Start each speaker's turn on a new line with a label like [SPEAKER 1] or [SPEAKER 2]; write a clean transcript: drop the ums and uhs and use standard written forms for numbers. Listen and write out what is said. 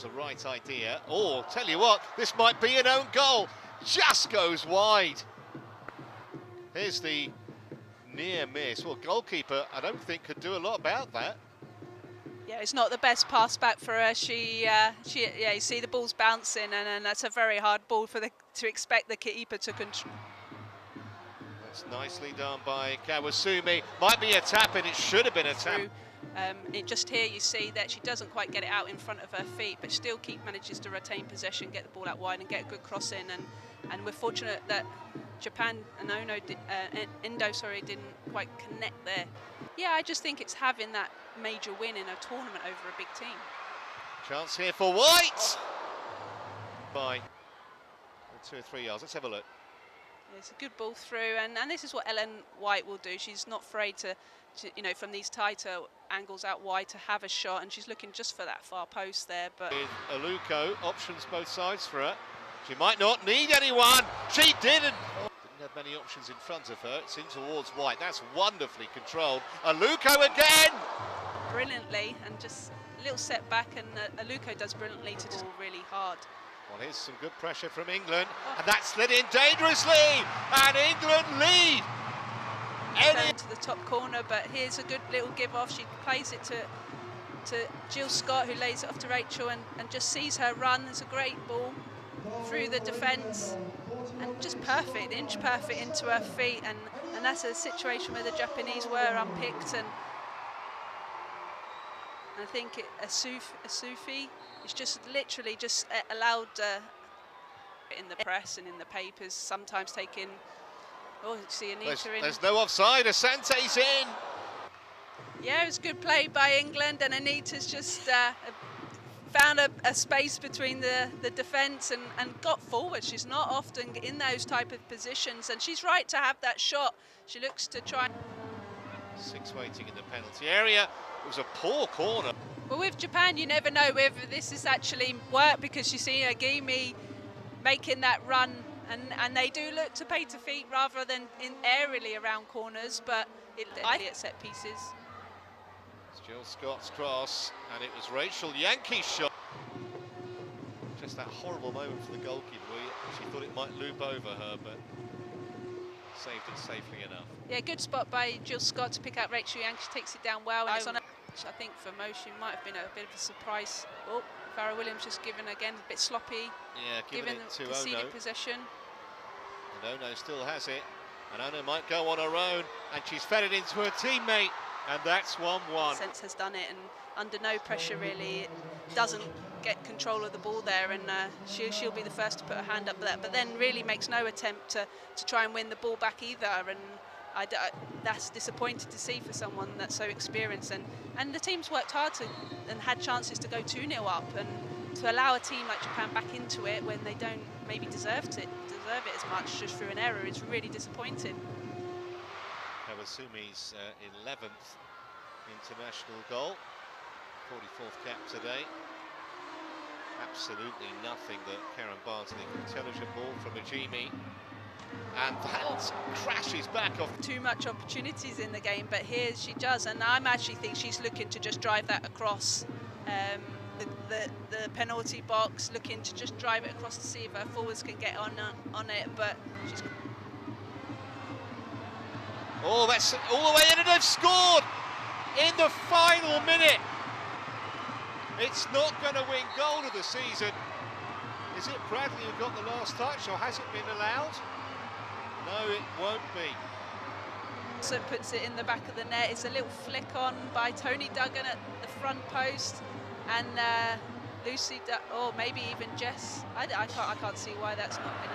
[SPEAKER 1] was the right idea. Oh, tell you what, this might be an own goal. Just goes wide. Here's the near miss. Well, goalkeeper, I don't think could do a lot about that.
[SPEAKER 2] Yeah, it's not the best pass back for her. Yeah, you see the ball's bouncing, and that's a very hard ball for to expect the keeper to control.
[SPEAKER 1] That's nicely done by Kawasumi. Might be a tap, and it should have been a tap.
[SPEAKER 2] Just here you see that she doesn't quite get it out in front of her feet, but still manages to retain possession, get the ball out wide, and get a good cross in. And we're fortunate that Japan and Indo didn't quite connect there. Yeah, I just think it's having that major win in a tournament over a big team.
[SPEAKER 1] Chance here for White. By 2 or 3 yards. Let's have a look.
[SPEAKER 2] It's a good ball through, and this is what Ellen White will do. She's not afraid to from these tighter angles out wide to have a shot, and she's looking just for that far post there. But
[SPEAKER 1] with Aluko, options both sides for her. She might not need anyone. She didn't. Didn't have many options in front of her. It's in towards White. That's wonderfully controlled. Aluko again.
[SPEAKER 2] Brilliantly, and just a little setback, and Aluko does brilliantly to just really hard.
[SPEAKER 1] Well, here's some good pressure from England, and that slid in dangerously, and England lead.
[SPEAKER 2] To the top corner, but here's a good little give off. She plays it to Jill Scott, who lays it off to Rachel, and just sees her run. It's a great ball through the defence, and just perfect, inch perfect into her feet, and that's a situation where the Japanese were unpicked, and I think Asufi is just literally just allowed in the press and in the papers, sometimes taking. Oh, see Anita in.
[SPEAKER 1] There's no offside. Asante's in.
[SPEAKER 2] Yeah, it was good play by England, and Anita's just found a space between the defence and got forward. She's not often in those type of positions, and she's right to have that shot. She looks to try.
[SPEAKER 1] 6 waiting in the penalty area. It was a poor corner.
[SPEAKER 2] Well, with Japan, you never know whether this is actually work, because you see Agimi making that run. And they do look to pay to feet rather than aerially around corners, but at set pieces.
[SPEAKER 1] It's Jill Scott's cross, and it was Rachel Yankee's shot. Just that horrible moment for the goalkeeper. She thought it might loop over her, but saved it safely enough.
[SPEAKER 2] Yeah, good spot by Jill Scott to pick out Rachel Yankee. She takes it down well, and it's on which I think for most she might have been a bit of a surprise. Oh, Farrah Williams just given again a bit sloppy.
[SPEAKER 1] Yeah, given it to
[SPEAKER 2] conceded
[SPEAKER 1] Ohno.
[SPEAKER 2] Possession.
[SPEAKER 1] And Ohno still has it, and Ohno might go on her own, and she's fed it into her teammate, and that's 1-1.
[SPEAKER 2] Sense has done it, and under no pressure really, doesn't get control of the ball there, and she'll be the first to put her hand up for that, but then really makes no attempt to try and win the ball back either, and that's disappointing to see for someone that's so experienced, and the team's worked hard and had chances to go 2-0 up, and to allow a team like Japan back into it when they don't maybe deserve it as much just through an error is really disappointing.
[SPEAKER 1] Kawasumi's 11th international goal, 44th cap today. Absolutely nothing that Karen Bardsley. Intelligent ball from Ajimi, and that crashes back off.
[SPEAKER 2] Too much opportunities in the game, but here she does, and I actually think she's looking to just drive that across the penalty box, looking to just drive it across to see if her forwards can get on it, but she's.
[SPEAKER 1] Oh, that's all the way in, and they've scored in the final minute. It's not going to win goal of the season. Is it Bradley who got the last touch, or has it been allowed? No, it won't be.
[SPEAKER 2] So it puts it in the back of the net. It's a little flick on by Tony Duggan at the front post, and Lucy, or maybe even Jess. I can't see why that's not been.